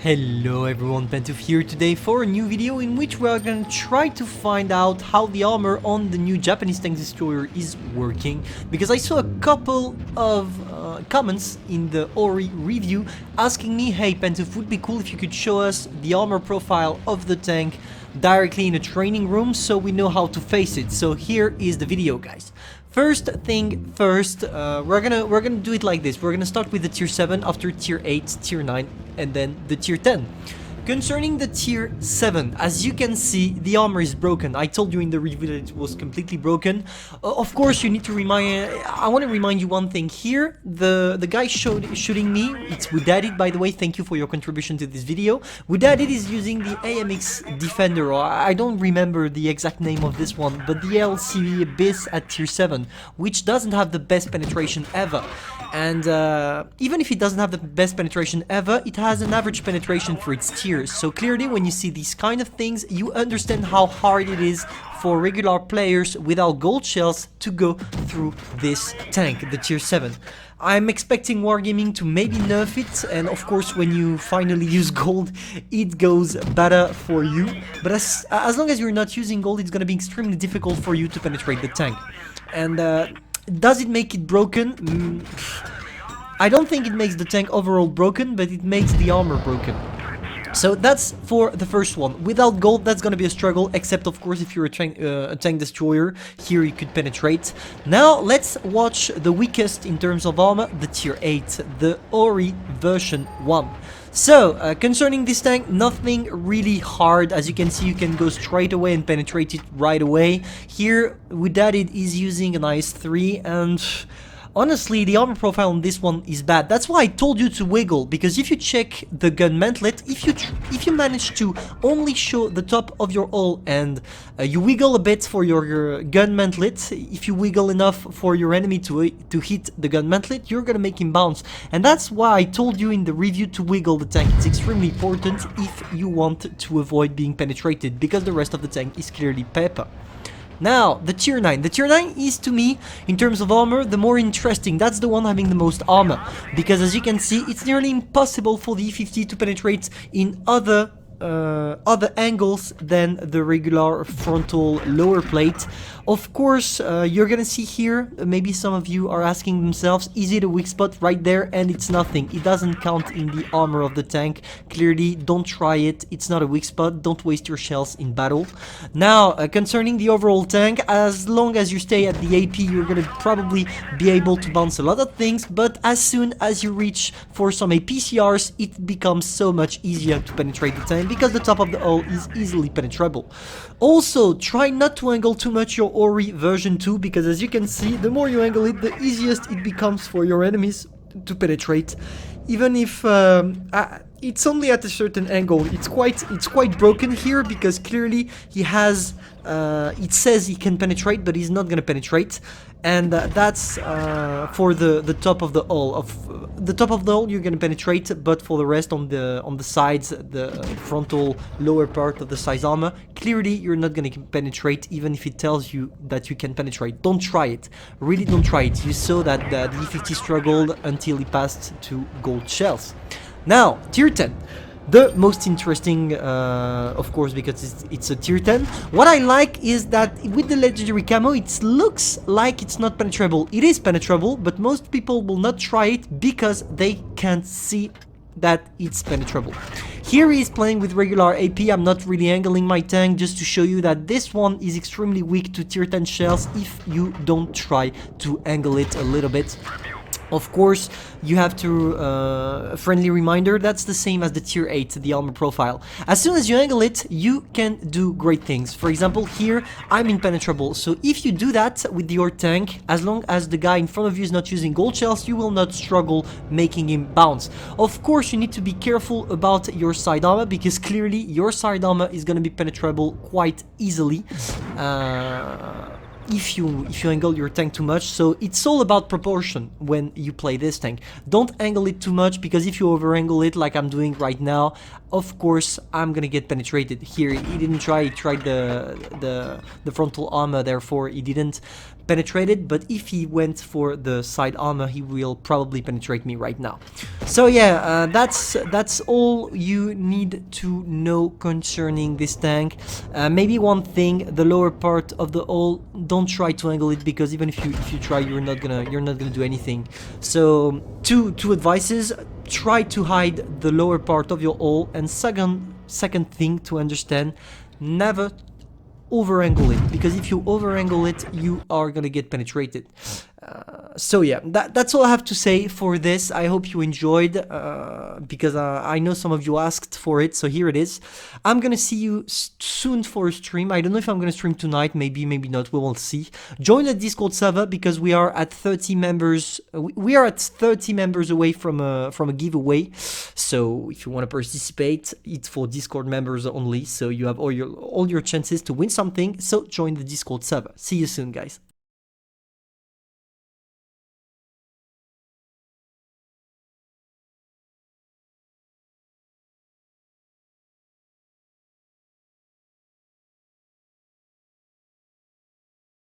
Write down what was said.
Hello everyone, Pantoufleee here today for a new video in which we are going to try to find out how the armor on the new Japanese tank destroyer is working, because I saw a couple of comments in the Ori review asking me, hey Pantoufleee, would be cool if you could show us the armor profile of the tank directly in a training room so we know how to face it. So here is the video, guys. First thing first, we're gonna do it like this. We're gonna start with the tier 7, after tier 8, tier 9, and then the tier 10. Concerning the tier 7, as you can see, the armor is broken. I told you in the review that it was completely broken. Of course, you need to I want to remind you one thing here. The guy shooting me, it's Woodaddy, by the way. Thank you for your contribution to this video. Woodaddy is using the AMX Defender, or I don't remember the exact name of this one, but the LCV Abyss at tier 7, which doesn't have the best penetration ever. And even if it doesn't have the best penetration ever, it has an average penetration for its tiers. So clearly when you see these kind of things, you understand how hard it is for regular players without gold shells to go through this tank, the tier 7. I'm expecting Wargaming to maybe nerf it, and of course when you finally use gold, it goes better for you. But as long as you're not using gold, it's gonna be extremely difficult for you to penetrate the tank. And does it make it broken? I don't think it makes the tank overall broken, but it makes the armor broken. So that's for the first one. Without gold, that's gonna be a struggle, except of course if you're a tank destroyer. Here you could penetrate. Now let's watch the weakest in terms of armor, the tier 8, the Ori version 1. So, concerning this tank, nothing really hard. As you can see, you can go straight away and penetrate it right away. Here, with that, it is using an IS-3, and honestly, the armor profile on this one is bad. That's why I told you to wiggle, because if you check the gun mantlet, if you manage to only show the top of your hull and you wiggle a bit for your gun mantlet, if you wiggle enough for your enemy to hit the gun mantlet, you're gonna make him bounce. And that's why I told you in the review to wiggle the tank. It's extremely important if you want to avoid being penetrated, because the rest of the tank is clearly pepper. Now, the tier 9. The tier 9 is, to me, in terms of armor, the more interesting. That's the one having the most armor. Because as you can see, it's nearly impossible for the E50 to penetrate in other angles than the regular frontal lower plate. Of course, you're gonna see here, maybe some of you are asking themselves, is it a weak spot right there? And it's nothing. It doesn't count in the armor of the tank. Clearly, don't try it. It's not a weak spot. Don't waste your shells in battle. Now, concerning the overall tank, as long as you stay at the AP, you're gonna probably be able to bounce a lot of things, but as soon as you reach for some APCRs, it becomes so much easier to penetrate the tank, because the top of the hull is easily penetrable. Also, try not to angle too much your Ori version 2, because as you can see, the more you angle it, the easiest it becomes for your enemies to penetrate. Even if it's only at a certain angle, it's quite broken here, because clearly he has it says he can penetrate, but he's not gonna penetrate, and that's for the top of the hull. The top of the hull you're gonna penetrate, but for the rest on the sides, the frontal lower part of the size armor, clearly you're not gonna penetrate, even if it tells you that you can penetrate. Don't try it. Really, don't try it. You saw that the E50 struggled until he passed to gold shells. Now, tier 10. The most interesting, of course, because it's a tier 10. What I like is that with the legendary camo, it looks like it's not penetrable. It is penetrable, but most people will not try it because they can't see that it's penetrable. Here he is playing with regular AP. I'm not really angling my tank, just to show you that this one is extremely weak to tier 10 shells if you don't try to angle it a little bit. Of course, you have to, a friendly reminder, that's the same as the tier 8, the armor profile. As soon as you angle it, you can do great things. For example, here, I'm impenetrable. So if you do that with your tank, as long as the guy in front of you is not using gold shells, you will not struggle making him bounce. Of course, you need to be careful about your side armor, because clearly your side armor is going to be penetrable quite easily. If you angle your tank too much. So it's all about proportion when you play this tank. Don't angle it too much, because if you over angle it like I'm doing right now, of course I'm gonna get penetrated. Here he didn't try, he tried the frontal armor, therefore he didn't. penetrated, but if he went for the side armor, he will probably penetrate me right now. So yeah, that's all you need to know concerning this tank. Maybe one thing: the lower part of the hull, don't try to angle it, because even if you try, you're not gonna do anything. So two advices: try to hide the lower part of your hull, and second thing to understand: never over angle it, because if you over angle it, you are gonna get penetrated. So yeah, that's all I have to say for this. I hope you enjoyed, because I know some of you asked for it, so here it is. I'm gonna see you soon for a stream. I don't know if I'm gonna stream tonight, maybe not, we will see. Join the Discord server, because we are at 30 members. We are at 30 members away from a giveaway. So if you want to participate, it's for Discord members only, so you have all your chances to win something. So join the Discord server. See you soon, guys.